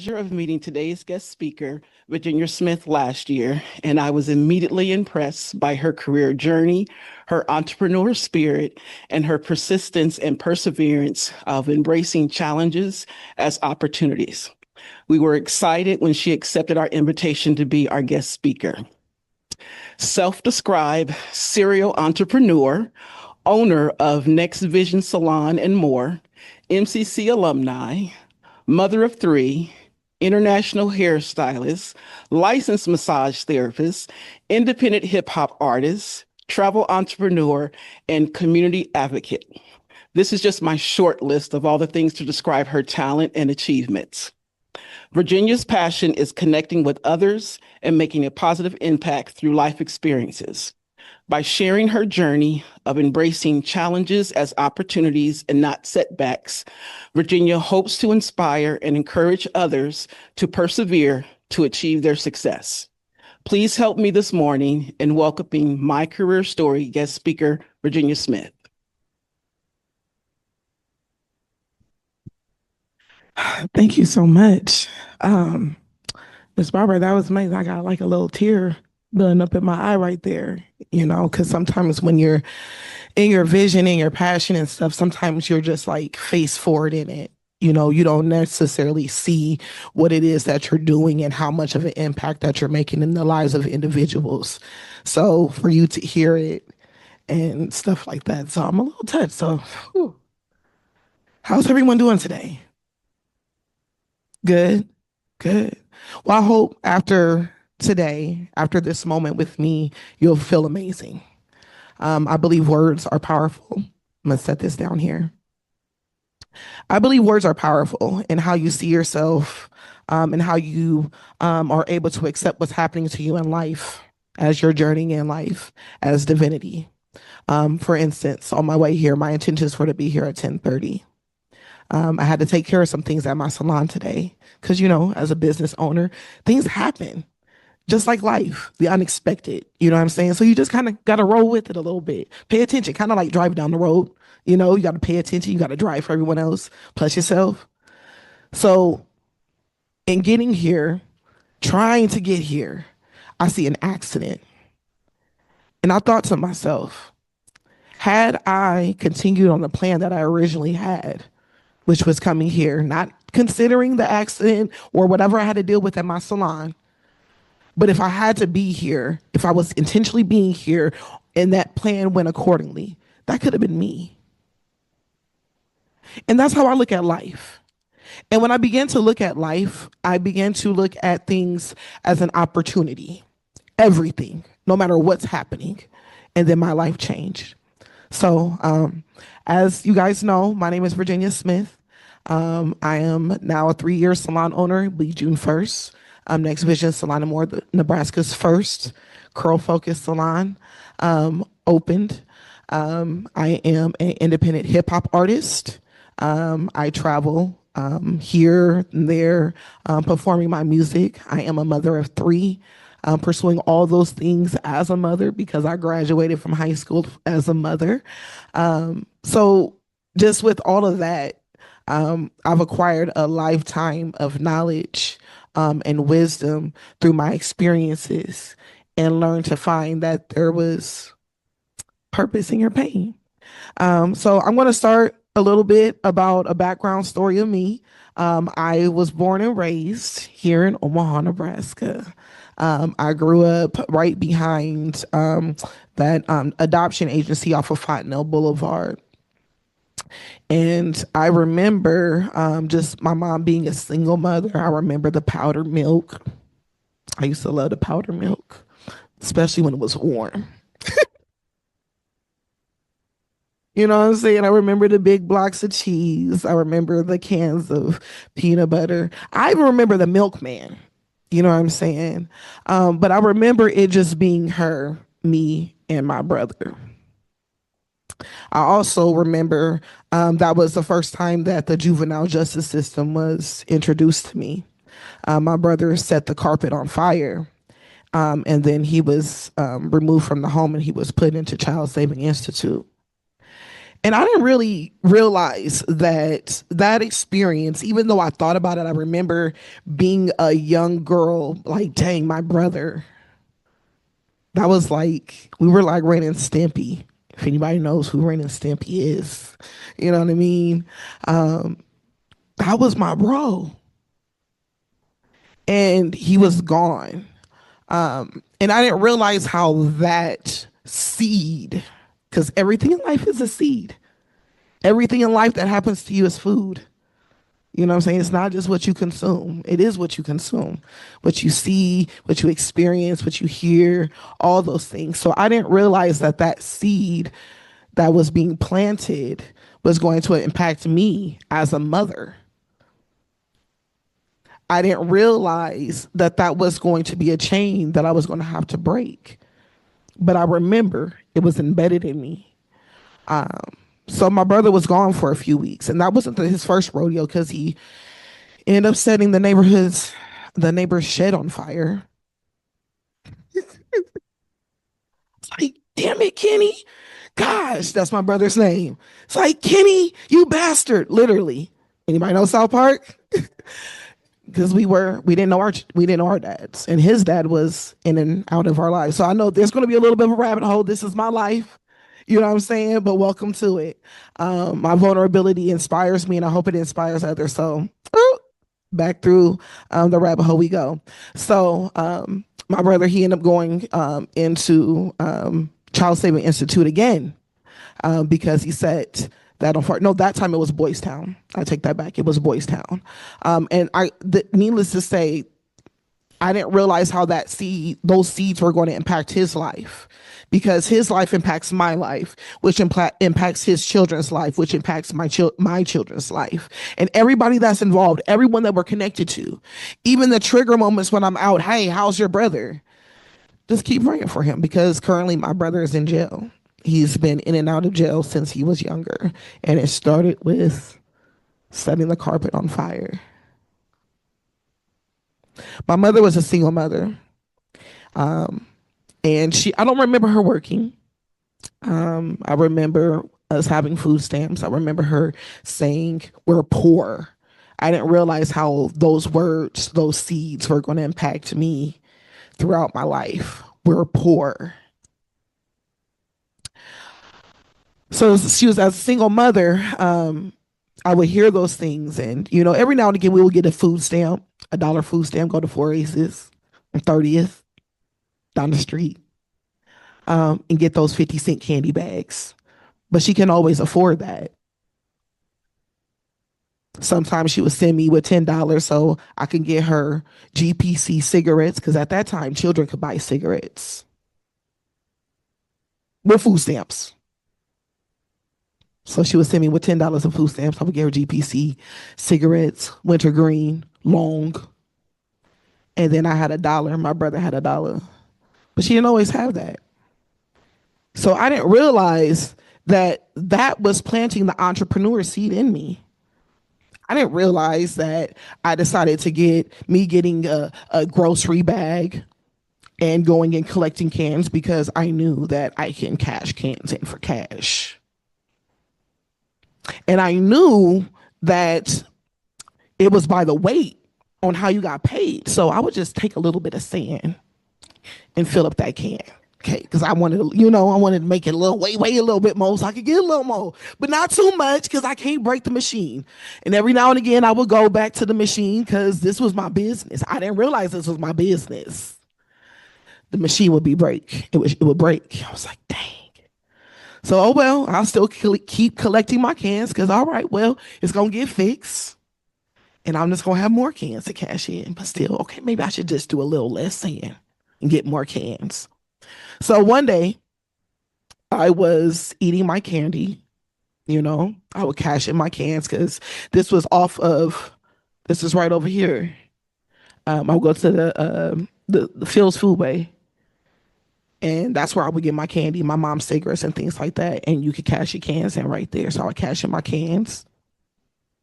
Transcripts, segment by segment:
pleasure of meeting today's guest speaker, Virginia Smith, last year, and I was immediately impressed by her career journey, her entrepreneur spirit, and her persistence and perseverance of embracing challenges as opportunities. We were excited when she accepted our invitation to be our guest speaker. Self-described serial entrepreneur, owner of Next Vision Salon and more, MCC alumni, mother of three, international hairstylist, licensed massage therapist, independent hip hop artist, travel entrepreneur, and community advocate. This is just my short list of all the things to describe her talent and achievements. Virginia's passion is connecting with others and making a positive impact through life experiences. By sharing her journey of embracing challenges as opportunities and not setbacks, Virginia hopes to inspire and encourage others to persevere to achieve their success. Please help me this morning in welcoming my career story guest speaker, Virginia Smith. Thank you so much. Miss Barbara, that was amazing. I got like a little tear building up in my eye right there, because sometimes when you're in your vision and your passion and stuff, sometimes you're just like face forward in it. You don't necessarily see what it is that you're doing and how much of an impact that you're making in the lives of individuals. So for you to hear it and stuff like that. So I'm a little touched. So, whew. How's everyone doing today? Good. Good. Well, I hope after today, after this moment with me, you'll feel amazing. I believe words are powerful. I'm going to set this down here. I believe words are powerful in how you see yourself and how you are able to accept what's happening to you in life as you're journeying in life as divinity. For instance, on my way here, my intentions were to be here at 10:30. I had to take care of some things at my salon today because, as a business owner, things happen just like life, the unexpected. You know what I'm saying? So you just kind of got to roll with it a little bit. Pay attention, kind of like driving down the road. You got to pay attention. You got to drive for everyone else, plus yourself. So in getting here, trying to get here, I see an accident. And I thought to myself, had I continued on the plan that I originally had, which was coming here, not considering the accident or whatever I had to deal with at my salon. But if I had to be here, if I was intentionally being here and that plan went accordingly, that could have been me. And that's how I look at life. And when I began to look at life, I began to look at things as an opportunity, everything, no matter what's happening. And then my life changed. So, as you guys know, my name is Virginia Smith. I am now a 3-year salon owner, it'll be June 1st. Next Vision Salon and More, Nebraska's first curl-focused salon, opened. I am an independent hip-hop artist. I travel here and there, performing my music. I am a mother of three, pursuing all those things as a mother because I graduated from high school as a mother. So just with all of that, I've acquired a lifetime of knowledge and wisdom through my experiences and learned to find that there was purpose in your pain. So I'm going to start a little bit about a background story of me. I was born and raised here in Omaha, Nebraska. I grew up right behind that adoption agency off of Fontenelle Boulevard. And I remember just my mom being a single mother. I remember the powdered milk. I used to love the powdered milk, especially when it was warm. You know what I'm saying? I remember the big blocks of cheese. I remember the cans of peanut butter. I even remember the milkman. You know what I'm saying? But I remember it just being her, me, and my brother. I also remember that was the first time that the juvenile justice system was introduced to me. My brother set the carpet on fire, and then he was removed from the home and he was put into Child Saving Institute. And I didn't really realize that that experience, even though I thought about it, I remember being a young girl, like, dang, my brother, that was like, we were like Ren and Stimpy. If anybody knows who Ren and Stimpy is, you know what I mean? Um, that was my bro. And he was gone. And I didn't realize how that seed, because everything in life is a seed. Everything in life that happens to you is food. You know what I'm saying? It's not just what you consume. It is what you consume, what you see, what you experience, what you hear, all those things. So I didn't realize that that seed that was being planted was going to impact me as a mother. I didn't realize that that was going to be a chain that I was going to have to break. But I remember it was embedded in me. So my brother was gone for a few weeks, and that wasn't his first rodeo because he ended up setting the neighbor's shed on fire. It's like, damn it, Kenny. Gosh, that's my brother's name. It's like, Kenny, you bastard, literally. Anybody know South Park? Because we didn't know our dads, and his dad was in and out of our lives. So I know there's going to be a little bit of a rabbit hole. This is my life, you know what I'm saying? But welcome to it. My vulnerability inspires me, and I hope it inspires others. So back through the rabbit hole we go. So my brother, he ended up going into Child Saving Institute again because he said that on fire. No, that time it was Boys Town. I take that back. It was Boys Town. Needless to say, I didn't realize how those seeds were going to impact his life, because his life impacts my life, which impacts his children's life, which impacts my children's life, and everybody that's involved, everyone that we're connected to, even the trigger moments when I'm out. Hey, how's your brother? Just keep praying for him, because currently my brother is in jail. He's been in and out of jail since he was younger, and it started with setting the carpet on fire. My mother was a single mother. And I don't remember her working. I remember us having food stamps. I remember her saying, "We're poor." I didn't realize how those words, those seeds were going to impact me throughout my life. We're poor. So she was, as a single mother, I would hear those things. And, every now and again, we would get a food stamp, $1 food stamp, go to Four Aces and 30th down the street, and get those 50-cent candy bags. But she can always afford that. Sometimes she would send me with $10 so I can get her GPC cigarettes, because at that time, children could buy cigarettes with food stamps. So she would send me with $10 of food stamps. I would get her GPC cigarettes, wintergreen, long. And then I had $1. My brother had $1. But she didn't always have that. So I didn't realize that that was planting the entrepreneur seed in me. I didn't realize that I decided to getting a grocery bag and going and collecting cans, because I knew that I can cash cans in for cash. And I knew that it was by the weight on how you got paid. So I would just take a little bit of sand and fill up that can. Okay, because I wanted to make it weigh a little bit more so I could get a little more, but not too much because I can't break the machine. And every now and again, I would go back to the machine because this was my business. I didn't realize this was my business. The machine would break. It would break. I was like, dang. So, oh well, I'll still keep collecting my cans because, all right, well, it's going to get fixed. And I'm just going to have more cans to cash in. But still, okay, maybe I should just do a little less sand and get more cans. So one day, I was eating my candy. I would cash in my cans because this is right over here. I would go to the Phil's Foodway, and that's where I would get my candy, my mom's cigarettes and things like that. And you could cash your cans in right there. So I would cash in my cans.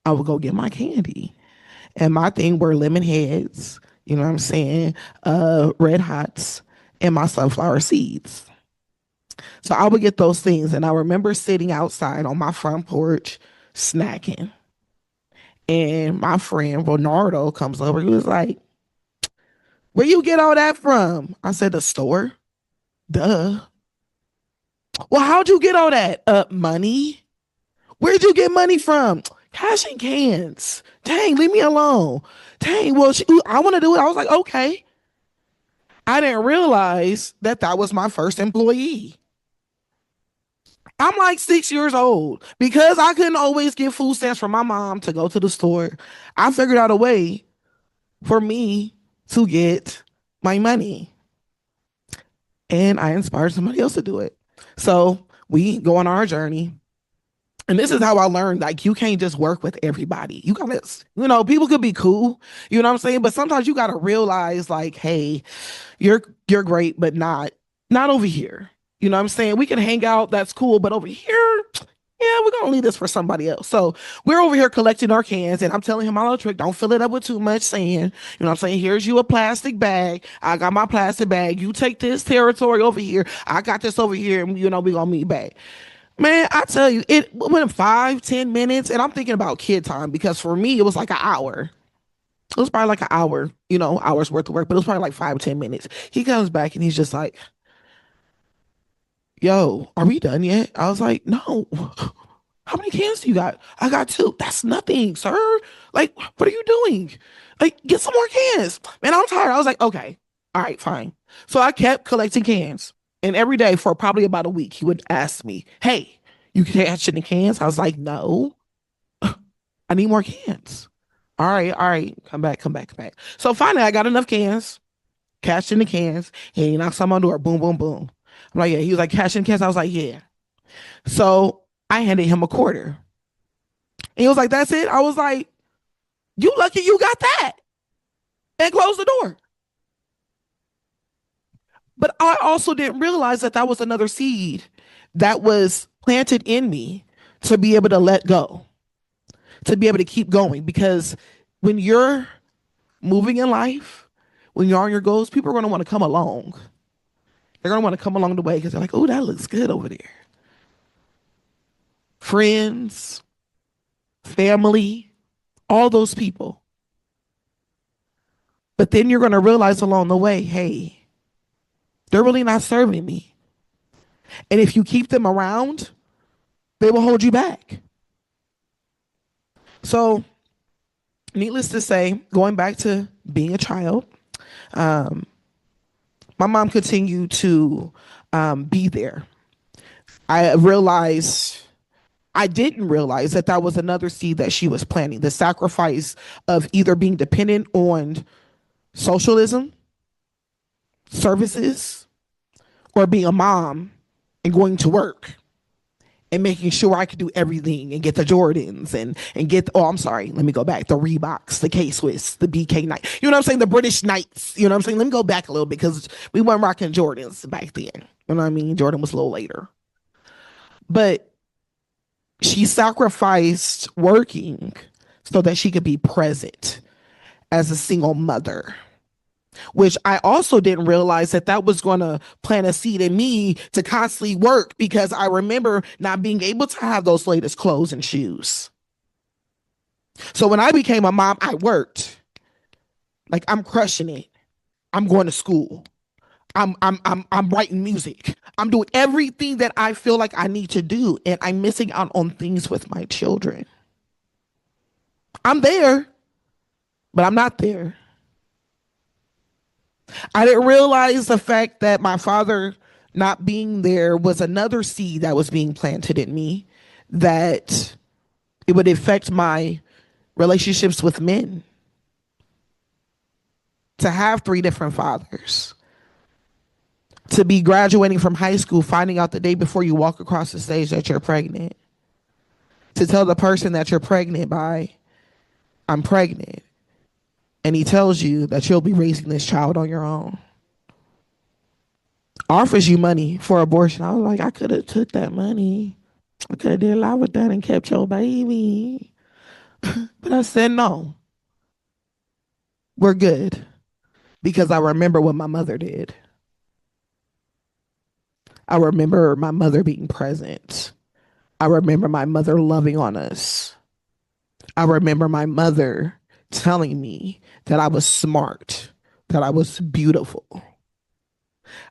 I would go get my candy. And my thing were lemon heads, you know what I'm saying? Red Hots and my sunflower seeds. So I would get those things. And I remember sitting outside on my front porch snacking. And my friend Ronaldo comes over. He was like, "Where you get all that from?" I said, "The store." Duh. "Well, how'd you get all that? Money." "Where'd you get money from?" "Cash and cans." "Dang, leave me alone." "Dang, well, I want to do it." I was like, "Okay." I didn't realize that that was my first employee. I'm like 6 years old. Because I couldn't always get food stamps from my mom to go to the store, I figured out a way for me to get my money. And I inspired somebody else to do it. So we go on our journey. And this is how I learned, like, you can't just work with everybody. You gotta, people could be cool, you know what I'm saying? But sometimes you gotta realize, like, hey, you're great, but not over here. You know what I'm saying? We can hang out, that's cool, but over here, yeah, we're gonna leave this for somebody else. So we're over here collecting our cans, and I'm telling him my little trick: don't fill it up with too much sand. You know what I'm saying? Here's you a plastic bag. I got my plastic bag. You take this territory over here. I got this over here, and we gonna meet back. Man, I tell you, it went 5, 10 minutes, and I'm thinking about kid time because for me it was like an hour. It was probably like an hour, hours worth of work, but it was probably like 5, 10 minutes. He comes back and he's just like, "Yo, are we done yet?" I was like, "No." "How many cans do you got?" "I got two." "That's nothing, sir. Like, what are you doing? Like, get some more cans." Man, I'm tired. I was like, "Okay, all right, fine." So I kept collecting cans. And every day for probably about a week, he would ask me, "Hey, you catching the cans?" I was like, "No, I need more cans." All right, come back, come back, come back. So finally, I got enough cans, cashed in the cans, and he knocks on my door, boom, boom, boom. I'm like, "Yeah." He was like, "Cash in cans?" I was like, "Yeah." So I handed him a quarter. And he was like, "That's it?" I was like, "You lucky you got that." And closed the door. But I also didn't realize that that was another seed that was planted in me to be able to let go, to be able to keep going. Because when you're moving in life, when you're on your goals, people are going to want to come along. They're going to want to come along the way because they're like, "Oh, that looks good over there." Friends, family, all those people. But then you're going to realize along the way, hey, they're really not serving me. And if you keep them around, they will hold you back. So, needless to say, going back to being a child, um, my mom continued to be there. I realized I didn't realize that that was another seed that she was planting, the sacrifice of either being dependent on socialism, services, or being a mom and going to work and making sure I could do everything and get the Jordans and get I'm sorry, let me go back. The Reeboks, the K Swiss, the BK Knight. You know what I'm saying? The British Knights. You know what I'm saying? Let me go back a little bit because we weren't rocking Jordans back then. You know what I mean? Jordan was a little later. But she sacrificed working so that she could be present as a single mother, which I also didn't realize that that was going to plant a seed in me to constantly work because I remember not being able to have those latest clothes and shoes. So when I became a mom, I worked. Like, I'm crushing it. I'm going to school. I'm writing music. I'm doing everything that I feel like I need to do, and I'm missing out on things with my children. I'm there, but I'm not there. I didn't realize the fact that my father not being there was another seed that was being planted in me, that it would affect my relationships with men. To have three different fathers, to be graduating from high school, finding out the day before you walk across the stage that you're pregnant, to tell the person that you're pregnant by, "I'm pregnant," and he tells you that you'll be raising this child on your own, offers you money for abortion. I was like, I could have took that money. I could have did a lot with that and kept your baby. But I said, no, we're good. Because I remember what my mother did. I remember my mother being present. I remember my mother loving on us. I remember my mother telling me that I was smart, that I was beautiful.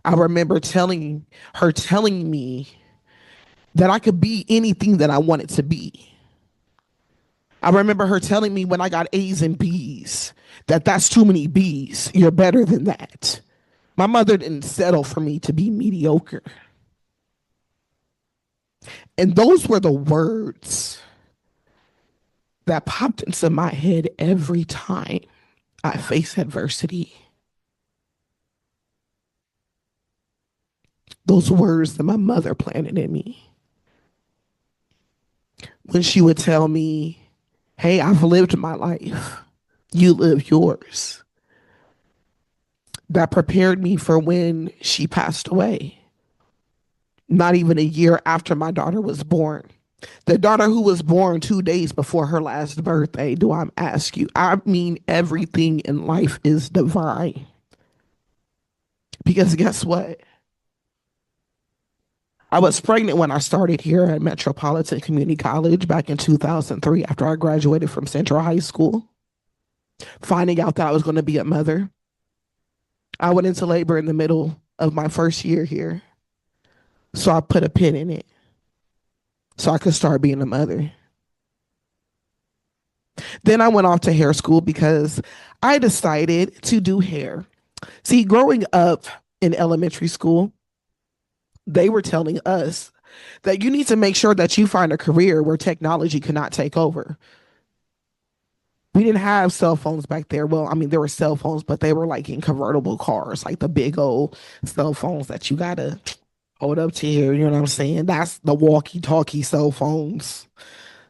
I remember telling me that I could be anything that I wanted to be. I remember her telling me when I got A's and B's that that's too many B's. You're better than that. My mother didn't settle for me to be mediocre. And those were the words that popped into my head every time I face adversity. Those words that my mother planted in me. When she would tell me, hey, I've lived my life, you live yours. That prepared me for when she passed away. Not even a year after my daughter was born. The daughter who was born 2 days before her last birthday, do I ask you? I mean, everything in life is divine. Because guess what? I was pregnant when I started here at Metropolitan Community College back in 2003 after I graduated from Central High School. Finding out that I was going to be a mother, I went into labor in the middle of my first year here. So I put a pin in it so I could start being a mother. Then I went off to hair school because I decided to do hair. See, growing up in elementary school, they were telling us that you need to make sure that you find a career where technology cannot take over. We didn't have cell phones back there. Well, I mean, there were cell phones, but they were like in convertible cars, like the big old cell phones that you gotta hold up to here. You know what I'm saying? That's the walkie-talkie cell phones.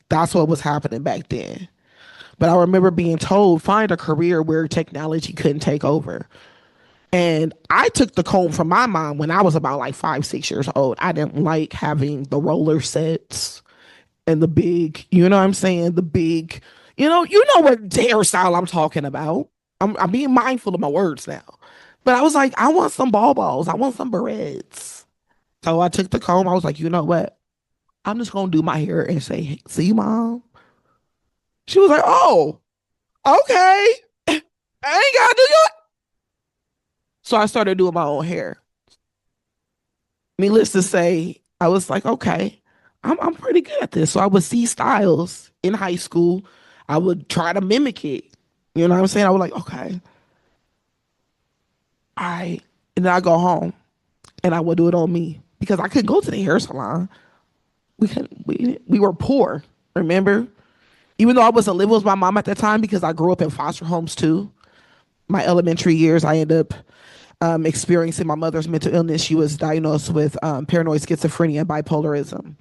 That's what was happening back then. But I remember being told, find a career where technology couldn't take over. And I took the comb from my mom when I was about like 5, 6 years old. I didn't like having the roller sets and the big, you know what I'm saying? The big, you know what hairstyle I'm talking about. I'm being mindful of my words now. But I was like, I want some balls. I want some barrettes. So I took the comb. I was like, you know what? I'm just gonna do my hair and say, hey, see, mom. She was like, oh, okay. I ain't gotta do your. So I started doing my own hair. Needless to say, I was like, okay, I'm pretty good at this. So I would see styles in high school. I would try to mimic it. You know what I'm saying? I was like, okay, all right. And then I go home and I would do it on me because I couldn't go to the hair salon. We were poor, remember? Even though I wasn't living with my mom at that time because I grew up in foster homes too. My elementary years, I ended up experiencing my mother's mental illness. She was diagnosed with paranoid schizophrenia and bipolarism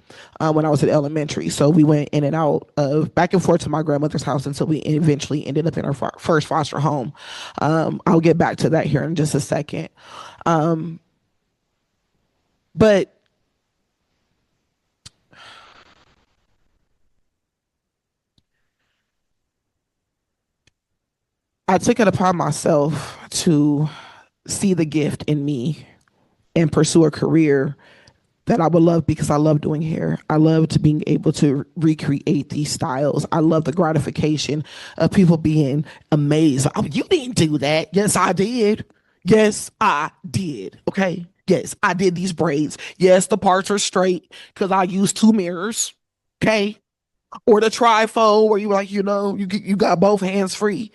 when I was in elementary. So we went in and out of back and forth to my grandmother's house until we eventually ended up in our first foster home. I'll get back to that here in just a second. But I took it upon myself to see the gift in me and pursue a career that I would love because I love doing hair. I loved being able to recreate these styles. I love the gratification of people being amazed. Oh, you didn't do that. Yes, I did. Yes, I did. Okay. Yes, I did these braids. Yes, the parts are straight because I used two mirrors. Okay. Or the trifold where you like, you got both hands free.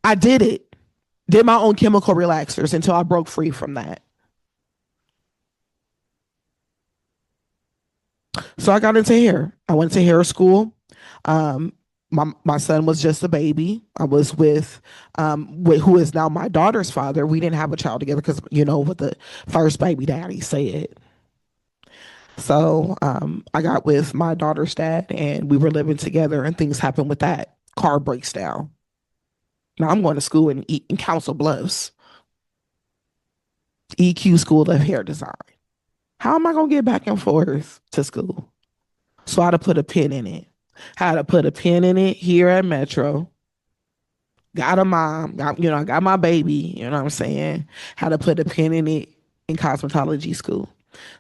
I did it. Did my own chemical relaxers until I broke free from that. So I got into hair. I went to hair school. Um, my son was just a baby. I was with who is now my daughter's father. We didn't have a child together because what the first baby daddy said. So I got with my daughter's dad, and we were living together, and things happened with that. Car breaks down. Now I'm going to school in Council Bluffs, EQ School of Hair Design. How am I going to get back and forth to school? So I had to put a pin in it. Had to put a pin in it here at Metro. Got a mom, I got my baby, you know what I'm saying? Had to put a pin in it in cosmetology school.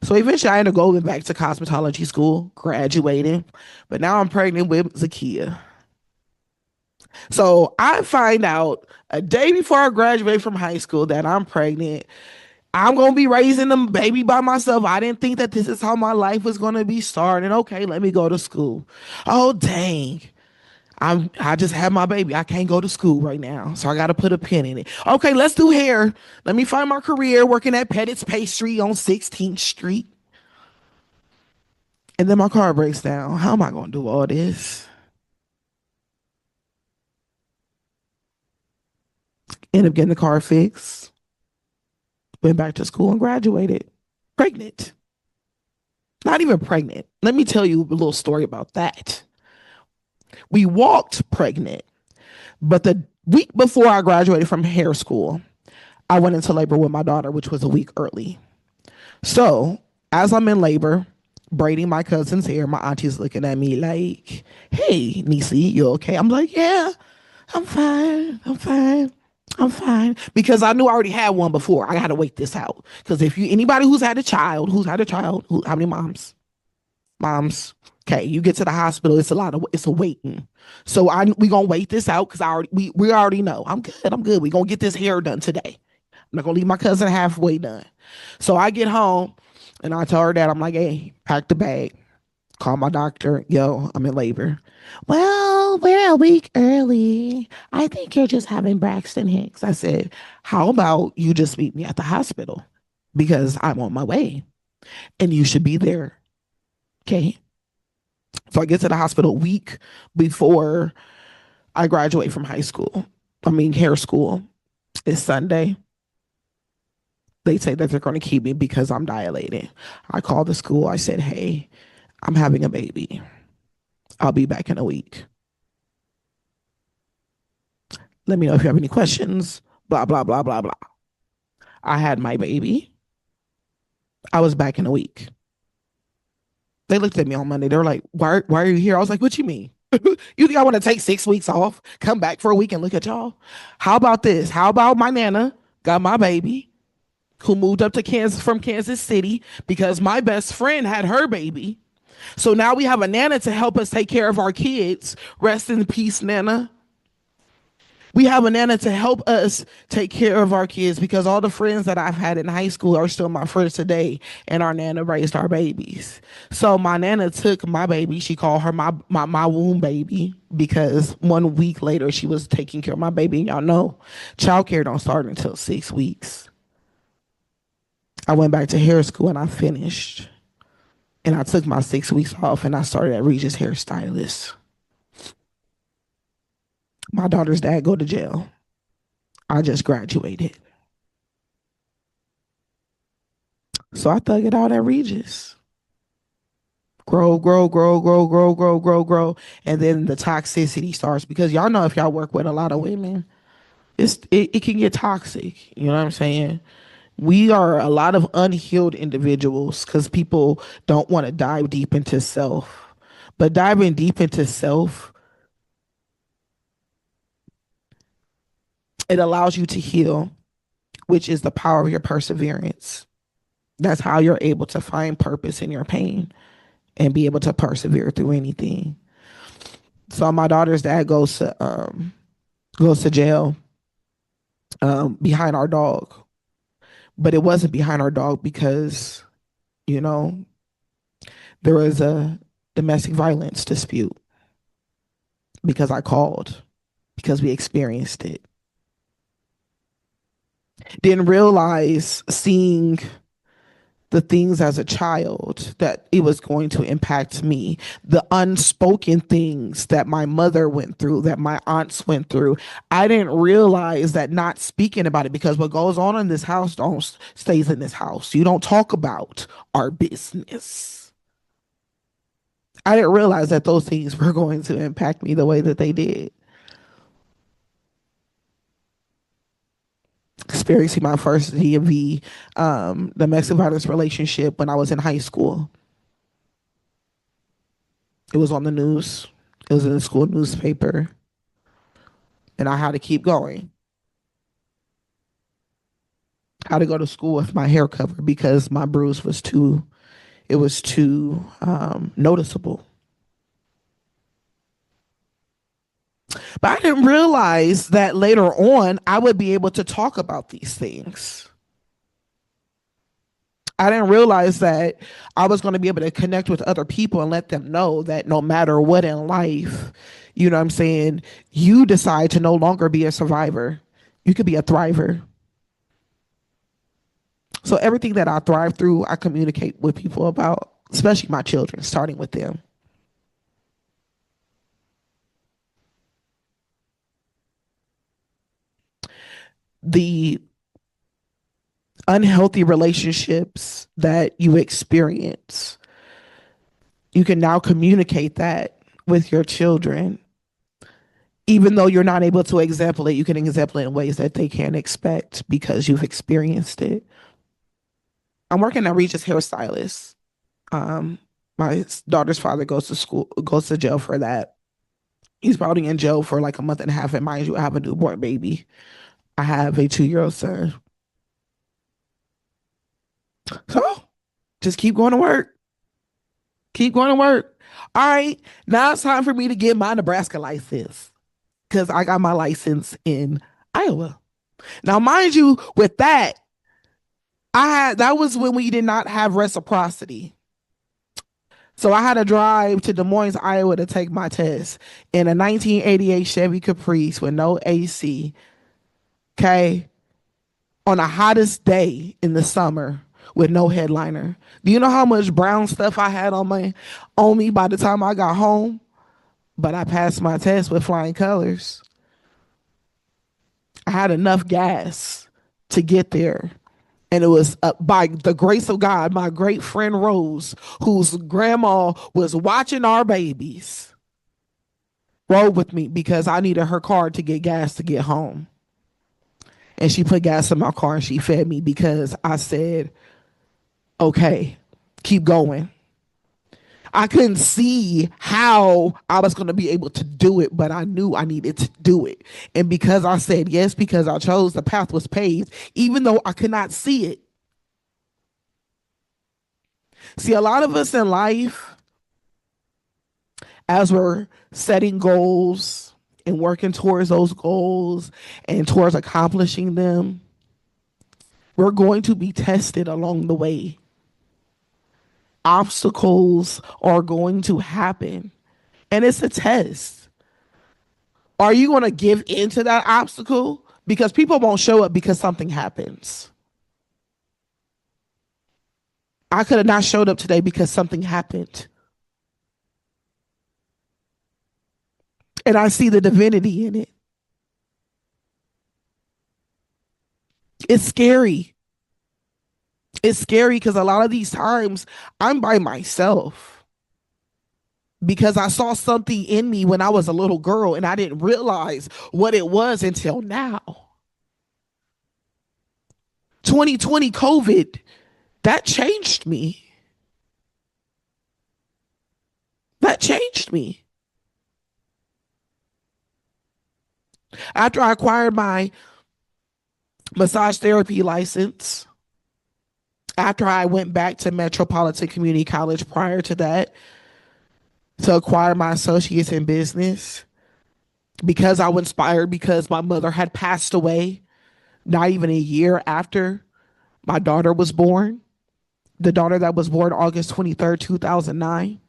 So eventually I ended up going back to cosmetology school, graduating, but now I'm pregnant with Zakia. So I find out a day before I graduate from high school that I'm pregnant. I'm gonna be raising the baby by myself. I didn't think that this is how my life was gonna be started. Okay, let me go to school. Oh dang. I just had my baby. I can't go to school right now. So I gotta put a pin in it. Okay, let's do hair. Let me find my career working at Pettit's Pastry on 16th Street. And then my car breaks down. How am I gonna do all this? End up getting the car fixed. Went back to school and graduated. Pregnant. Not even pregnant. Let me tell you a little story about that. We walked pregnant, but the week before I graduated from hair school, I went into labor with my daughter, which was a week early. So as I'm in labor, braiding my cousin's hair, my auntie's looking at me like, "Hey, Nisi, you okay?" I'm like, "Yeah, I'm fine. I'm fine. I'm fine." Because I knew I already had one before. I got to wait this out. Because if you anybody how many moms? Okay, you get to the hospital, it's a waiting. So we gonna wait this out because we already know. I'm good. I'm good. We gonna get this hair done today. I'm not gonna leave my cousin halfway done. So I get home and I tell her that I'm like, "Hey, pack the bag. Call my doctor. Yo, I'm in labor." "Well, we're a week early. I think you're just having Braxton Hicks." I said, "How about you just meet me at the hospital? Because I'm on my way and you should be there." Okay. So I get to the hospital a week before I graduate from high school. I mean, hair school. It's Sunday. They say that they're going to keep me because I'm dilated. I called the school. I said, "Hey, I'm having a baby. I'll be back in a week. Let me know if you have any questions." Blah, blah, blah, blah, blah. I had my baby. I was back in a week. They looked at me on Monday. They were like, why are you here?" I was like, "What you mean? You think I want to take 6 weeks off, come back for a week and look at y'all? How about this? How about my nana got my baby, who moved up to Kansas from Kansas City because my best friend had her baby. So now we have a nana to help us take care of our kids. Rest in peace, Nana. We have a nana to help us take care of our kids because all the friends that I've had in high school are still my friends today, and our nana raised our babies. So my nana took my baby. She called her my womb baby because 1 week later she was taking care of my baby. And y'all know childcare don't start until 6 weeks. I went back to hair school and I finished. And I took my 6 weeks off and I started at Regis Hairstylist. My daughter's dad go to jail. I just graduated. So I thug it out at Regis. Grow, grow, grow, grow, grow, grow, grow, grow. And then the toxicity starts because y'all know if y'all work with a lot of women, it can get toxic. You know what I'm saying? We are a lot of unhealed individuals because people don't want to dive deep into self. But diving deep into self, it allows you to heal, which is the power of your perseverance. That's how you're able to find purpose in your pain and be able to persevere through anything. So my daughter's dad goes to jail behind our dog, but it wasn't behind our dog because you know there was a domestic violence dispute because I called because we experienced it. Didn't realize seeing the things as a child that it was going to impact me, the unspoken things that my mother went through, that my aunts went through. I didn't realize that not speaking about it, because what goes on in this house don't stays in this house. You don't talk about our business. I didn't realize that those things were going to impact me the way that they did. Experiencing my first DMV, domestic violence relationship when I was in high school. It was on the news. It was in the school newspaper, and I had to keep going. How to go to school with my hair covered because my bruise was too, it was too noticeable. But I didn't realize that later on I would be able to talk about these things. I didn't realize that I was going to be able to connect with other people and let them know that no matter what in life, you know what I'm saying, you decide to no longer be a survivor. You could be a thriver. So everything that I thrive through, I communicate with people about, especially my children, starting with them. The unhealthy relationships that you experience, you can now communicate that with your children. Even though you're not able to example it, you can example it in ways that they can't expect because you've experienced it. I'm working at Regis hairstylist. Um, my daughter's father goes to jail for that. He's probably in jail for like a month and a half. And mind you, I have a newborn baby. I have a 2-year-old son. So just keep going to work. Keep going to work. All right. Now it's time for me to get my Nebraska license because I got my license in Iowa. Now, mind you, with that, that was when we did not have reciprocity. So I had to drive to Des Moines, Iowa to take my test in a 1988 Chevy Caprice with no AC. Okay. On the hottest day in the summer with no headliner. Do you know how much brown stuff I had on me by the time I got home? But I passed my test with flying colors. I had enough gas to get there. And it was by the grace of God, my great friend Rose, whose grandma was watching our babies, rode with me because I needed her car to get gas to get home. And she put gas in my car and she fed me because I said, okay, keep going. I couldn't see how I was going to be able to do it, but I knew I needed to do it. And because I said yes, because I chose, the path was paved, even though I could not see it. See, a lot of us in life, as we're setting goals and working towards those goals and towards accomplishing them, we're going to be tested along the way. Obstacles are going to happen, and it's a test. Are you going to give into that obstacle? Because people won't show up because something happens. I could have not showed up today because something happened. And I see the divinity in it. It's scary. It's scary because a lot of these times I'm by myself because I saw something in me when I was a little girl and I didn't realize what it was until now. 2020 COVID, that changed me. That changed me. After I acquired my massage therapy license, after I went back to Metropolitan Community College prior to that to acquire my associates in business, because I was inspired because my mother had passed away not even a year after my daughter was born, the daughter that was born August 23rd, 2009.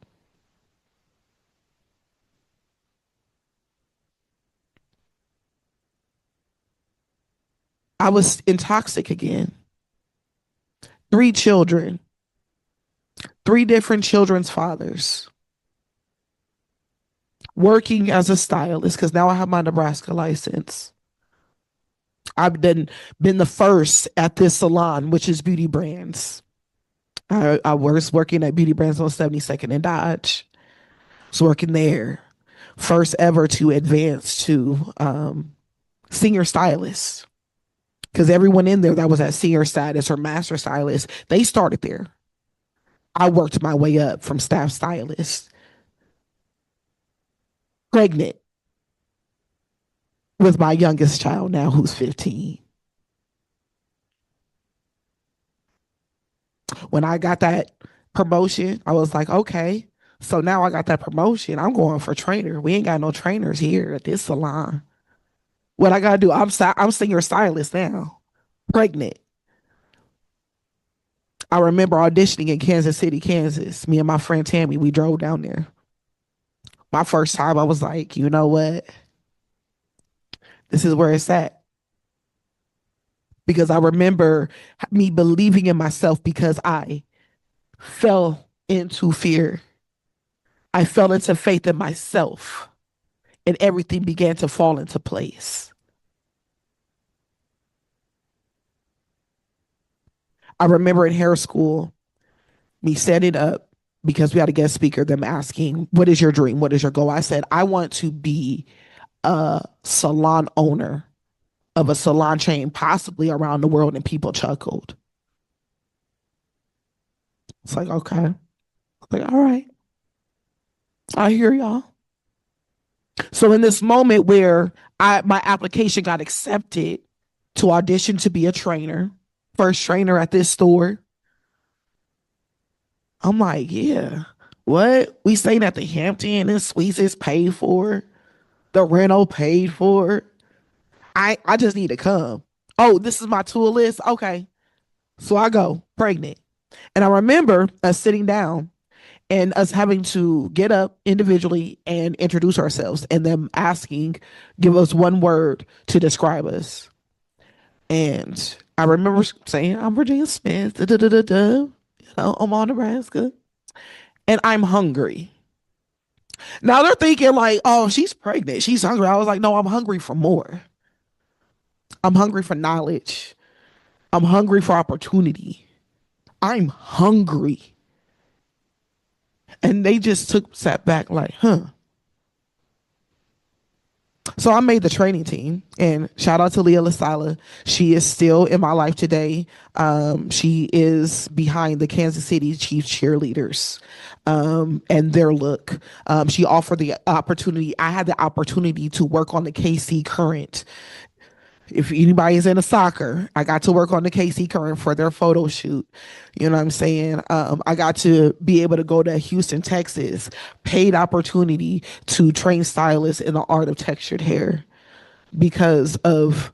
I was in toxic again. 3 children, 3 different children's fathers, working as a stylist because now I have my Nebraska license. I've been the first at this salon, which is Beauty Brands. I was working at Beauty Brands on 72nd and Dodge. I was working there. First ever to advance to senior stylist. Because everyone in there that was at senior status or master stylist, they started there. I worked my way up from staff stylist, pregnant with my youngest child now, who's 15. When I got that promotion, I was like, okay, so now I got that promotion. I'm going for trainer. We ain't got no trainers here at this salon. What I gotta do? I'm senior stylist now. Pregnant. I remember auditioning in Kansas City, Kansas. Me and my friend Tammy, we drove down there. My first time, I was like, you know what? This is where it's at. Because I remember me believing in myself because I fell into fear. I fell into faith in myself, and everything began to fall into place. I remember in hair school, me setting up because we had a guest speaker, them asking, what is your dream? What is your goal? I said, I want to be a salon owner of a salon chain, possibly around the world. And people chuckled. It's like, okay. Like, all right. I hear y'all. So in this moment where my application got accepted to audition to be a trainer, first trainer at this store, I'm like, yeah. What? We staying at the Hampton and suites is paid for. The rental paid for. I just need to come. Oh, this is my tool list. Okay. So I go pregnant. And I remember us sitting down and us having to get up individually and introduce ourselves and them asking, give us one word to describe us. And I remember saying, I'm Virginia Smith, da, da, da, da, da. Omaha, Nebraska, and I'm hungry. Now they're thinking like, oh, she's pregnant. She's hungry. I was like, no, I'm hungry for more. I'm hungry for knowledge. I'm hungry for opportunity. I'm hungry. And they just sat back like, huh. So I made the training team, and shout out to Leah Lasala. She is still in my life today. She is behind the Kansas City Chiefs cheerleaders and their look. She offered the opportunity. I had the opportunity to work on the KC Current. If anybody's into soccer, I got to work on the KC Current for their photo shoot. You know what I'm saying? I got to be able to go to Houston, Texas, paid opportunity to train stylists in the art of textured hair because of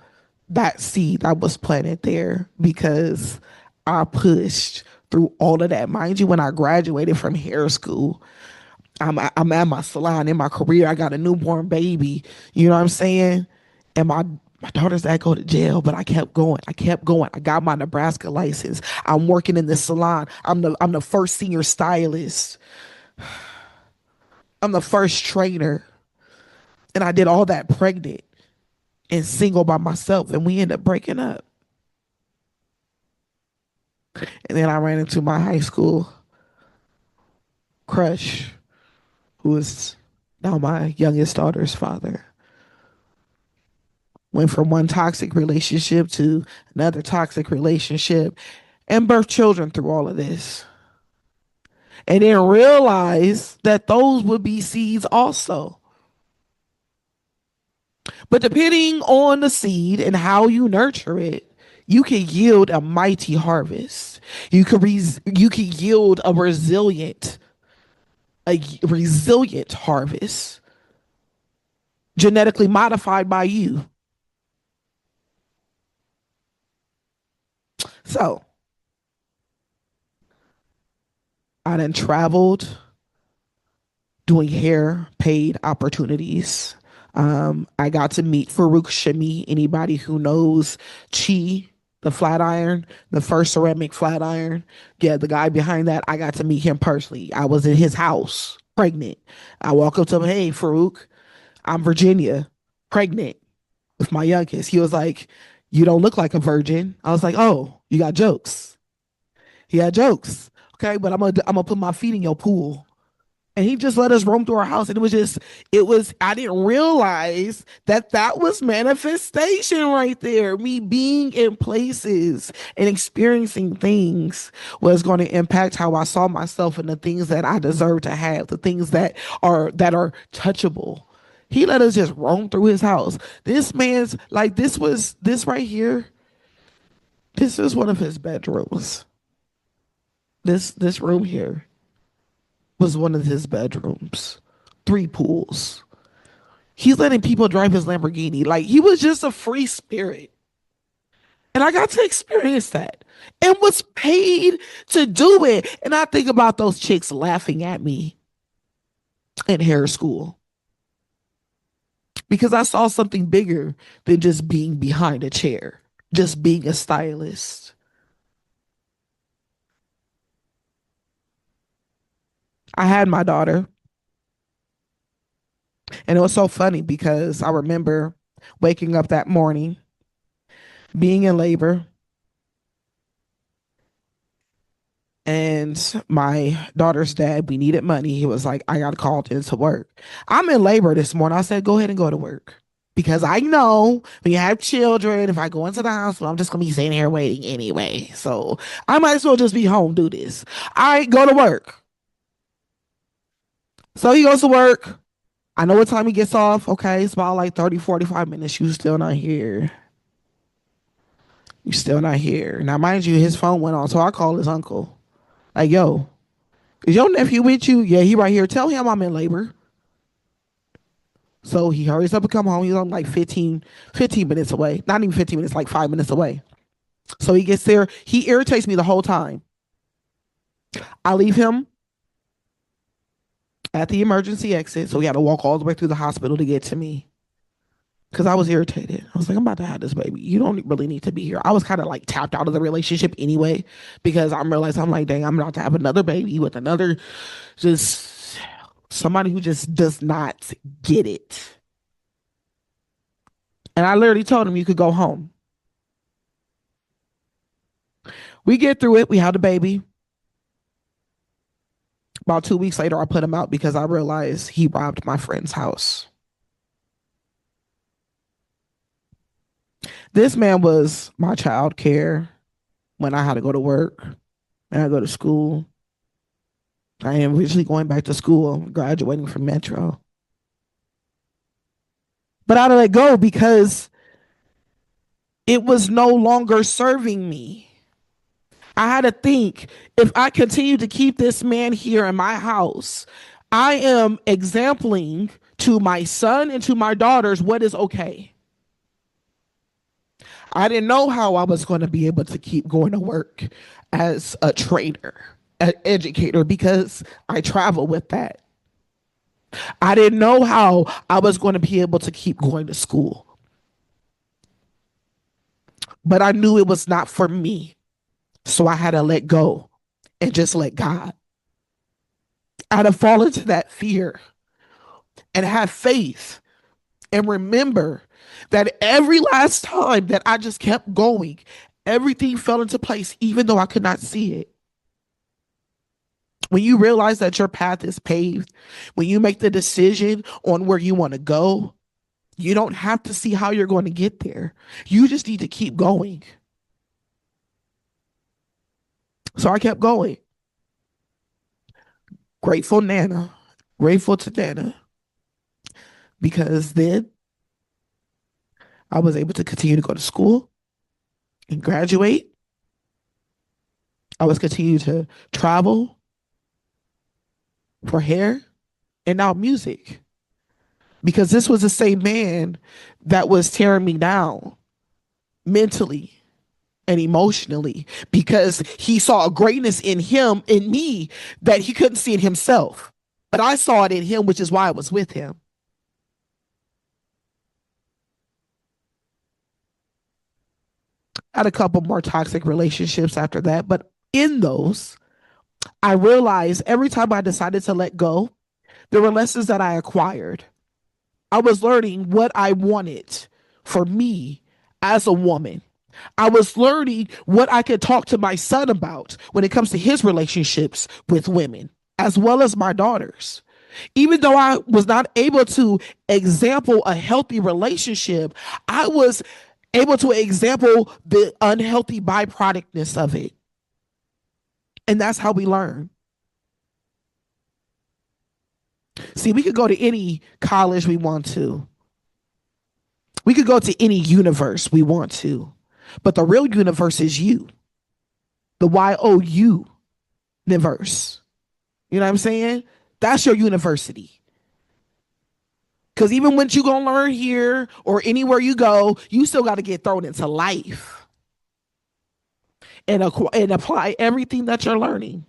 that seed that was planted there, because I pushed through all of that. Mind you, when I graduated from hair school, I'm at my salon in my career. I got a newborn baby. You know what I'm saying? And my daughter's dad go to jail, but I kept going. I kept going. I got my Nebraska license. I'm working in this salon. I'm the first senior stylist. I'm the first trainer. And I did all that pregnant and single by myself. And we ended up breaking up. And then I ran into my high school crush, who is now my youngest daughter's father. Went from one toxic relationship to another toxic relationship and birthed children through all of this. And then realize that those would be seeds also. But depending on the seed and how you nurture it, you can yield a mighty harvest. You can yield a resilient harvest, genetically modified by you. So I then traveled doing hair, paid opportunities. I got to meet Farouk Shami. Anybody who knows Chi, the flat iron, the first ceramic flat iron, yeah, the guy behind that, I got to meet him personally. I was in his house, pregnant. I walk up to him, hey, Farouk, I'm Virginia, pregnant with my youngest. He was like, you don't look like a virgin. I was like, oh, you got jokes. He had jokes. Okay, but I'm gonna put my feet in your pool. And he just let us roam through our house. And I didn't realize that was manifestation right there. Me being in places and experiencing things was going to impact how I saw myself and the things that I deserve to have, the things that are touchable. He let us just roam through his house. This man's like, this right here. This is one of his bedrooms. This room here was one of his bedrooms. 3 pools. He's letting people drive his Lamborghini. Like he was just a free spirit. And I got to experience that and was paid to do it. And I think about those chicks laughing at me in hair school because I saw something bigger than just being behind a chair, just being a stylist. I had my daughter, and it was so funny because I remember waking up that morning, being in labor, and my daughter's dad, we needed money. He was like, I got called into work. I'm in labor this morning. I said, go ahead and go to work. Because I know when you have children, if I go into the hospital, I'm just gonna be sitting here waiting anyway. So I might as well just be home, do this. All right, go to work. So he goes to work. I know what time he gets off. Okay, it's about like 30, 45 minutes. You still not here. You still not here. Now, mind you, his phone went on, so I called his uncle. Like, yo, is your nephew with you? Yeah, he right here. Tell him I'm in labor. So he hurries up and come home. He's on like 15 minutes away. Not even 15 minutes, like 5 minutes away. So he gets there. He irritates me the whole time. I leave him at the emergency exit. So he had to walk all the way through the hospital to get to me. Because I was irritated. I was like, I'm about to have this baby. You don't really need to be here. I was kind of like tapped out of the relationship anyway, because I'm realizing I'm like, dang, I'm about to have another baby with another, just somebody who just does not get it. And I literally told him you could go home. We get through it. We had a baby. About 2 weeks later, I put him out because I realized he robbed my friend's house. This man was my child care when I had to go to work and I go to school. I am originally going back to school, graduating from Metro. But I had to let go because it was no longer serving me. I had to think, if I continue to keep this man here in my house, I am exempling to my son and to my daughters what is okay. I didn't know how I was going to be able to keep going to work as a trainer, an educator, because I travel with that. I didn't know how I was going to be able to keep going to school. But I knew it was not for me. So I had to let go and just let God. I had to fall into that fear and have faith and remember that every last time that I just kept going, everything fell into place, even though I could not see it. When you realize that your path is paved, when you make the decision on where you want to go, you don't have to see how you're going to get there. You just need to keep going. So I kept going. Grateful Nana. Grateful to Nana. Because then I was able to continue to go to school and graduate. I was continue to travel for hair and now music. Because this was the same man that was tearing me down mentally and emotionally, because he saw a greatness in him, in me, that he couldn't see in himself. But I saw it in him, which is why I was with him. I had a couple more toxic relationships after that, but in those, I realized every time I decided to let go, there were lessons that I acquired. I was learning what I wanted for me as a woman. I was learning what I could talk to my son about when it comes to his relationships with women, as well as my daughters. Even though I was not able to example a healthy relationship, I was able to example the unhealthy byproductness of it. And that's how we learn. See, we could go to any college we want to. We could go to any universe we want to. But the real universe is you. The YOU. universe. You know what I'm saying? That's your university. Because even when you gonna learn here or anywhere you go, you still got to get thrown into life and apply everything that you're learning.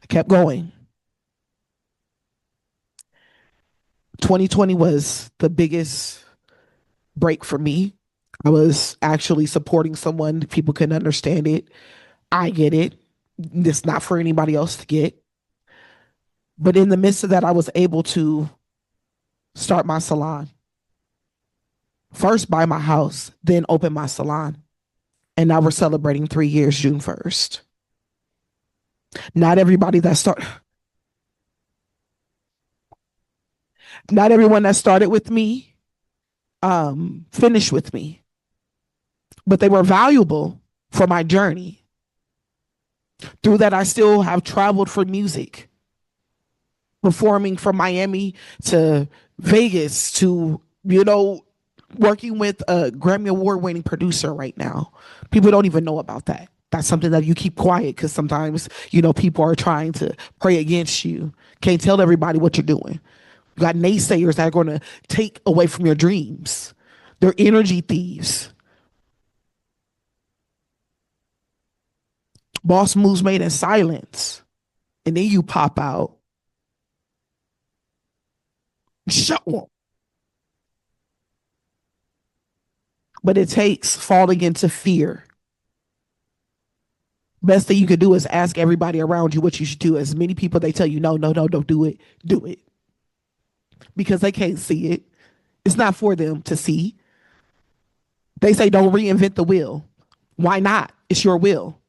I kept going. 2020 was the biggest break for me. I was actually supporting someone. People couldn't understand it. I get it. It's not for anybody else to get. But in the midst of that, I was able to start my salon. First, buy my house, then open my salon. And now we're celebrating 3 years, June 1st. Not everybody that start, not everyone that started with me, finished with me, but they were valuable for my journey. Through that, I still have traveled for music, performing from Miami to Vegas to, working with a Grammy Award winning producer right now. People don't even know about that. That's something that you keep quiet because sometimes, people are trying to pray against you. Can't tell everybody what you're doing. You got naysayers that are going to take away from your dreams. They're energy thieves. Boss moves made in silence. And then you pop out. Shut up. But it takes falling into fear. Best thing you could do is ask everybody around you what you should do. As many people, they tell you, no, don't do it. Do it. Because they can't see it. It's not for them to see. They say don't reinvent the wheel. Why not? It's your will.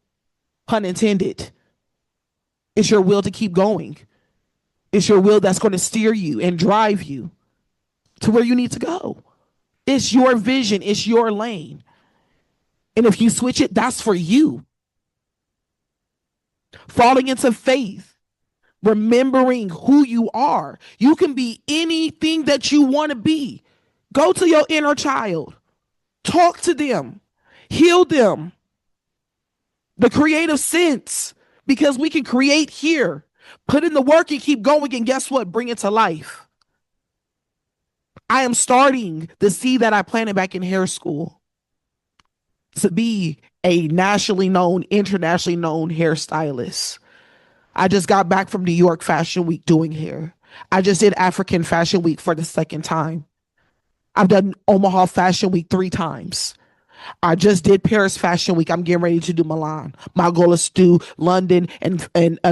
Pun intended. It's your will to keep going. It's your will that's going to steer you and drive you to where you need to go. It's your vision. It's your lane. And if you switch it, that's for you. Falling into faith, remembering who you are. You can be anything that you want to be. Go to your inner child. Talk to them. Heal them. The creative sense, because we can create here. Put in the work and keep going, and guess what? Bring it to life. I am starting the seed that I planted back in hair school to be a nationally known, internationally known hairstylist. I just got back from New York Fashion Week doing hair. I just did African Fashion Week for the second time. I've done Omaha Fashion Week 3 times. I just did Paris Fashion Week. I'm getting ready to do Milan. My goal is to do London and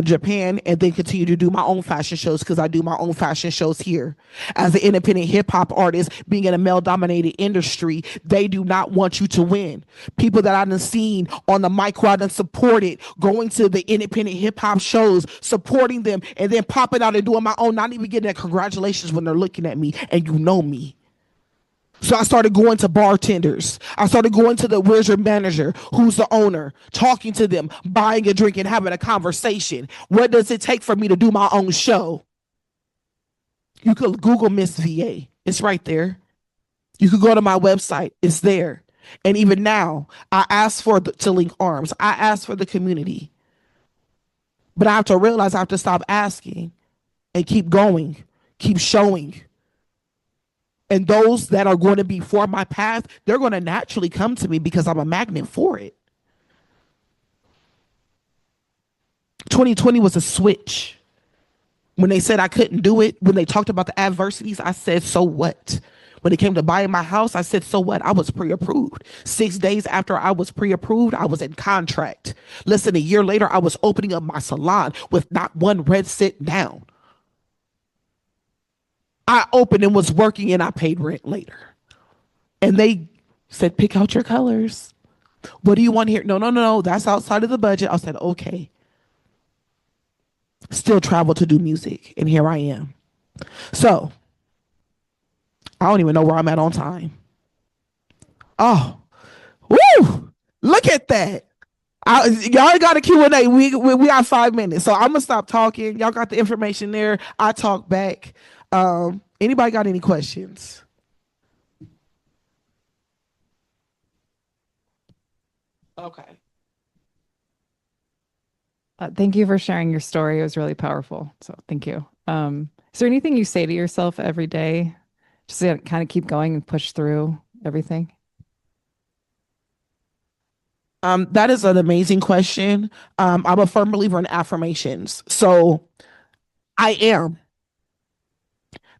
Japan, and then continue to do my own fashion shows because I do my own fashion shows here. As an independent hip hop artist, being in a male dominated industry, they do not want you to win. People that I've seen on the micro, I've supported, going to the independent hip hop shows, supporting them, and then popping out and doing my own, not even getting that congratulations when they're looking at me and you know me. So I started going to bartenders. I started going to the where's your manager, who's the owner, talking to them, buying a drink and having a conversation. What does it take for me to do my own show? You could Google Miss VA. It's right there. You could go to my website. It's there. And even now, I ask to link arms. I ask for the community. But I have to realize I have to stop asking and keep going, keep showing. And those that are going to be for my path, they're going to naturally come to me because I'm a magnet for it. 2020 was a switch. When they said I couldn't do it, when they talked about the adversities, I said, so what? When it came to buying my house, I said, so what? I was pre-approved. 6 days after I was pre-approved, I was in contract. Less than a year later, I was opening up my salon with not one red sit down. I opened and was working and I paid rent later. And they said, pick out your colors. What do you want here? No. That's outside of the budget. I said, okay. Still travel to do music. And here I am. So I don't even know where I'm at on time. Oh, woo! Look at that. Y'all got a Q&A. We got 5 minutes. So I'm going to stop talking. Y'all got the information there. I talk back. Anybody got any questions? Okay. Thank you for sharing your story. It was really powerful. So thank you. Is there anything you say to yourself every day just to kind of keep going and push through everything? That is an amazing question. I'm a firm believer in affirmations. So I am.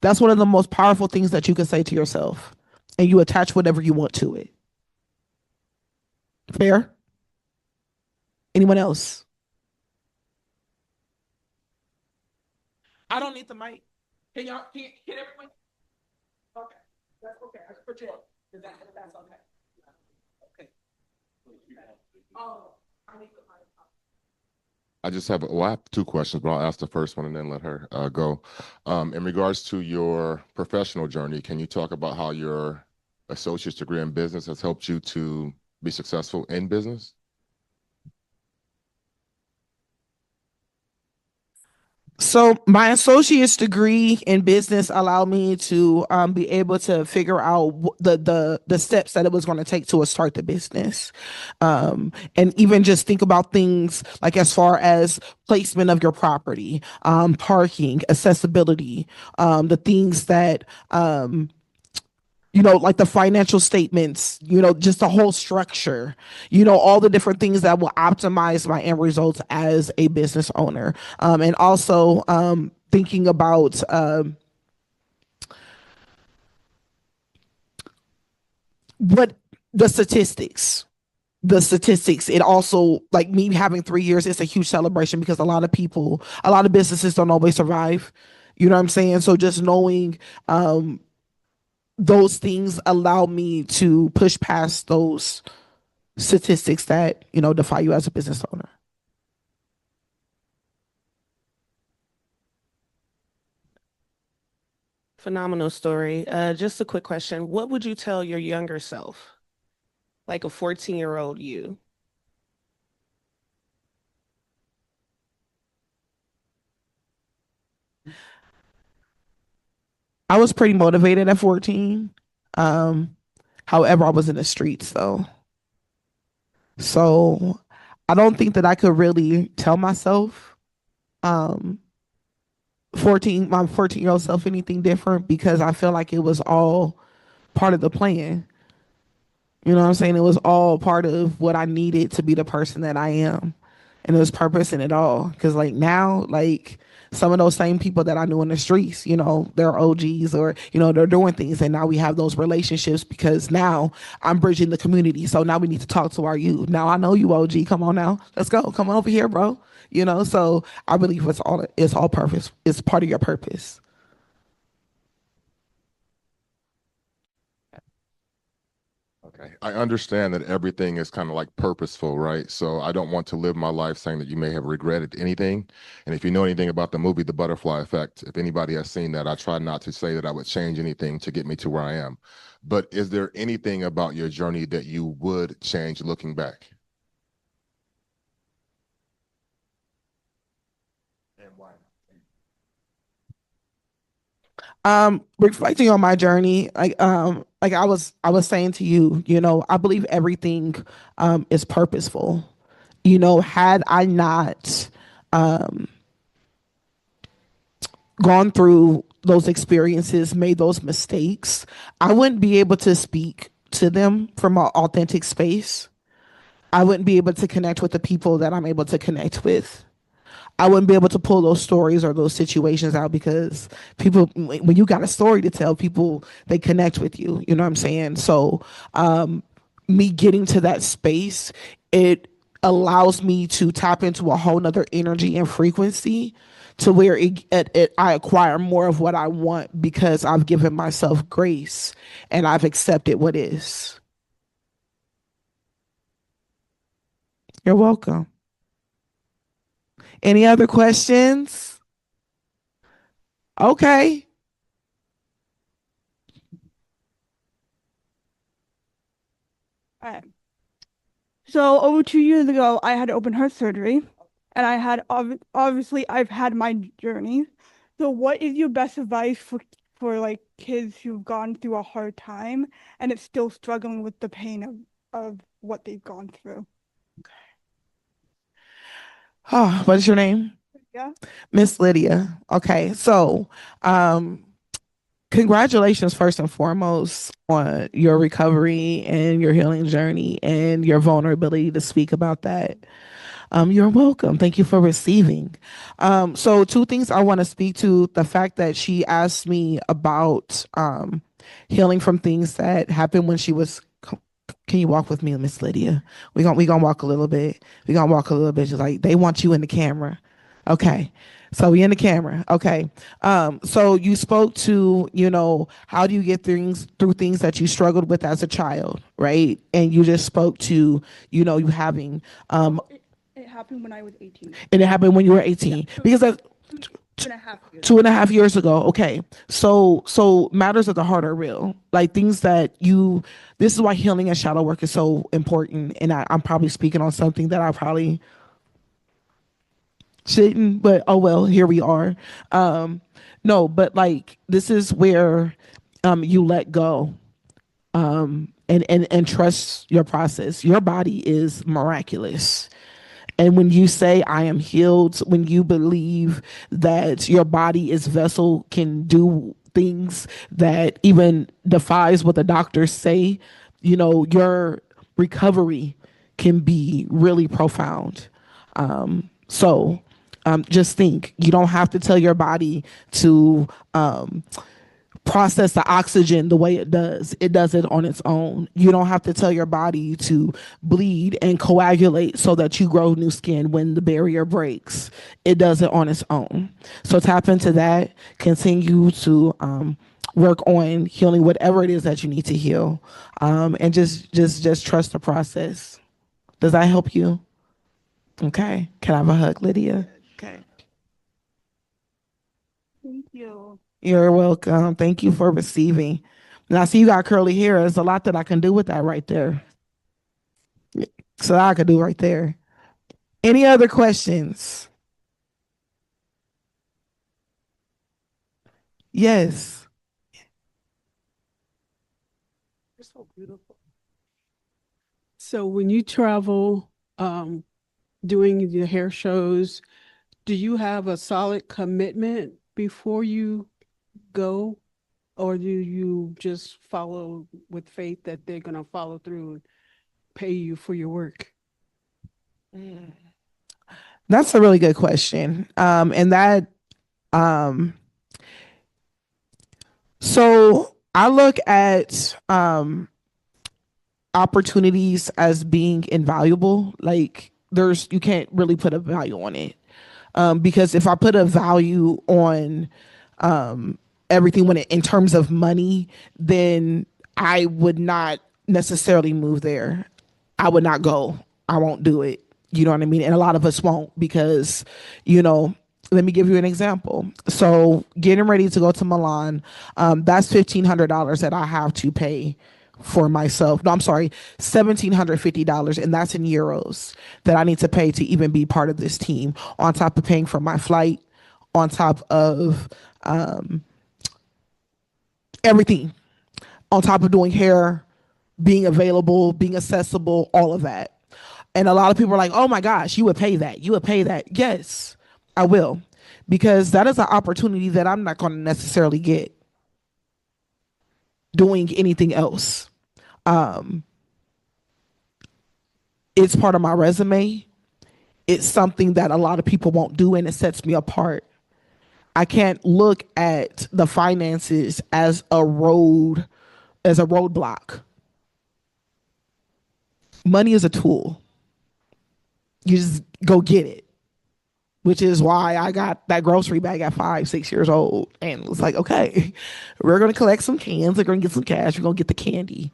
That's one of the most powerful things that you can say to yourself. And you attach whatever you want to it. Fair? Anyone else? I don't need the mic. Can y'all can everyone? Okay. That's okay. I can project. That's okay. Okay. Oh, I need the mic. I just have, well, I have two questions, but I'll ask the first one and then let her go. In regards to your professional journey, can you talk about how your associate's degree in business has helped you to be successful in business? So my associate's degree in business allowed me to be able to figure out the steps that it was going to take to start the business, and even just think about things like as far as placement of your property, parking, accessibility, the things that like the financial statements, just the whole structure, all the different things that will optimize my end results as a business owner. And also thinking about what the statistics. The statistics, it also, like me having 3 years, it's a huge celebration because a lot of businesses don't always survive. You know what I'm saying? So just knowing those things allow me to push past those statistics that defy you as a business owner. Phenomenal story. Just a quick question. What would you tell your younger self, like a 14-year-old you? I was pretty motivated at 14. Um, However, I was in the streets though. So I don't think that I could really tell myself um 14-year-old self anything different because I feel like it was all part of the plan. You know what I'm saying? It was all part of what I needed to be the person that I am. And it was purpose in it all. Cause like now, like some of those same people that I knew in the streets, they're OGs or, they're doing things. And now we have those relationships because now I'm bridging the community. So now we need to talk to our youth. Now I know you OG. Come on now. Let's go. Come on over here, bro. So I believe it's all purpose. It's part of your purpose. Okay. I understand that everything is kind of like purposeful, right? So I don't want to live my life saying that you may have regretted anything. And if you know anything about the movie The Butterfly Effect, if anybody has seen that, I try not to say that I would change anything to get me to where I am. But is there anything about your journey that you would change looking back? And why? Reflecting on my journey, like I was saying to you, I believe everything is purposeful. Had I not gone through those experiences, made those mistakes, I wouldn't be able to speak to them from an authentic space. I wouldn't be able to connect with the people that I'm able to connect with. I wouldn't be able to pull those stories or those situations out because people, when you got a story to tell, people, they connect with you. You know what I'm saying? So, me getting to that space, it allows me to tap into a whole nother energy and frequency to where I acquire more of what I want because I've given myself grace and I've accepted what is. You're welcome. Any other questions? Okay. All right. So over 2 years ago, I had open heart surgery, and I had obviously I've had my journey. So what is your best advice for like kids who've gone through a hard time and it's still struggling with the pain of what they've gone through? Oh, what is your name? Yeah. Miss Lydia. Okay, so congratulations first and foremost on your recovery and your healing journey and your vulnerability to speak about that. You're welcome. Thank you for receiving. So two things I want to speak to: the fact that she asked me about healing from things that happened when she was. Can you walk with me, Miss Lydia? We gonna walk a little bit. We gonna walk a little bit. Just like they want you in the camera. Okay. So we in the camera. Okay. So you spoke to, how do you get through things that you struggled with as a child, right? And you just spoke to, you having It happened when I was 18. and it happened when you were 18. Because that's 2.5 years. 2.5 years ago. Okay. So matters of the heart are real. Like things that this is why healing and shadow work is so important. And I'm probably speaking on something that I probably shouldn't, but oh well, here we are. No, but like this is where you let go and trust your process. Your body is miraculous. And when you say I am healed, when you believe that your body is vessel, can do things that even defies what the doctors say, your recovery can be really profound. So just think, you don't have to tell your body to process the oxygen the way it does. It does it on its own. You don't have to tell your body to bleed and coagulate so that you grow new skin when the barrier breaks. It does it on its own. So tap into that. Continue to work on healing whatever it is that you need to heal, and just trust the process. Does that help you? Okay. Can I have a hug, Lydia? Okay. Thank you. You're welcome. Thank you for receiving. Now, I see you got curly hair. There's a lot that I can do with that right there. So I could do right there. Any other questions? Yes. You're so beautiful. So when you travel, doing the hair shows, do you have a solid commitment before you go? Or do you just follow with faith that they're going to follow through and pay you for your work? That's a really good question. And that, so I look at opportunities as being invaluable. Like you can't really put a value on it. Because if I put a value on everything in terms of money, then I would not necessarily move there. I would not go. I won't do it. You know what I mean? And a lot of us won't because, let me give you an example. So getting ready to go to Milan, that's $1,500 that I have to pay for myself. No, I'm sorry, $1,750, and that's in euros that I need to pay to even be part of this team, on top of paying for my flight, on top of everything, on top of doing hair, being available, being accessible, all of that. And a lot of people are like, oh my gosh, you would pay that. You would pay that. Yes, I will. Because that is an opportunity that I'm not going to necessarily get doing anything else. It's part of my resume. It's something that a lot of people won't do, and it sets me apart. I can't look at the finances as a roadblock. Money is a tool. You just go get it, which is why I got that grocery bag at 5, 6 years old. And it was like, okay, we're going to collect some cans. We're going to get some cash. We're going to get the candy.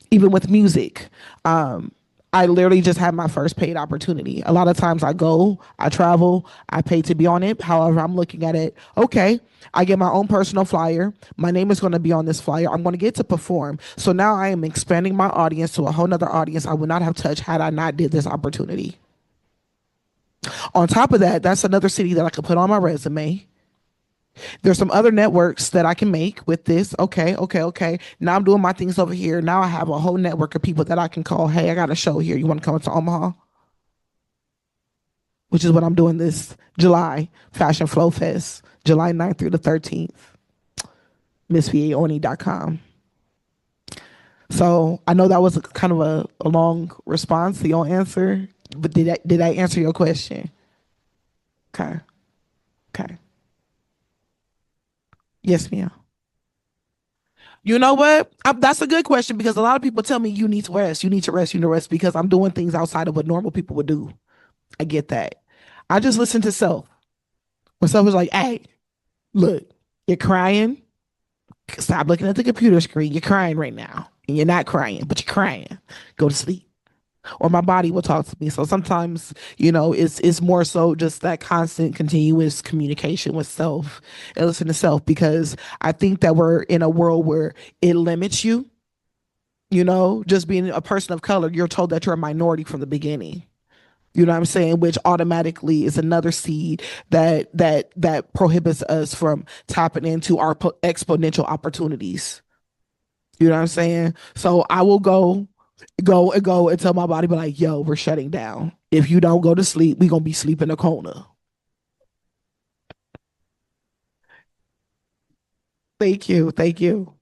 Even with music, I literally just had my first paid opportunity. A lot of times I go, I travel, I pay to be on it. However, I'm looking at it, okay, I get my own personal flyer. My name is going to be on this flyer. I'm going to get to perform. So now I am expanding my audience to a whole nother audience I would not have touched had I not did this opportunity. On top of that, that's another city that I could put on my resume. There's some other networks that I can make with this. Okay. Now I'm doing my things over here. Now I have a whole network of people that I can call. Hey, I got a show here. You want to come to Omaha? Which is what I'm doing this July, Fashion Flow Fest, July 9th through the 13th. MissVAOnly.com. So I know that was kind of a long response to your answer, but did I answer your question? Okay. Okay. Yes, ma'am. You know what? That's a good question because a lot of people tell me you need to rest. You need to rest. You need to rest because I'm doing things outside of what normal people would do. I get that. I just listen to self. When self is like, hey, look, you're crying. Stop looking at the computer screen. You're crying right now. And you're not crying, but you're crying. Go to sleep. Or my body will talk to me. So sometimes, it's more so just that constant, continuous communication with self and listen to self because I think that we're in a world where it limits you. Just being a person of color, you're told that you're a minority from the beginning. You know what I'm saying? Which automatically is another seed that prohibits us from tapping into our exponential opportunities. You know what I'm saying? So I will go and tell my body, be like, yo, we're shutting down. If you don't go to sleep, we're gonna be sleeping in a corner. Thank you.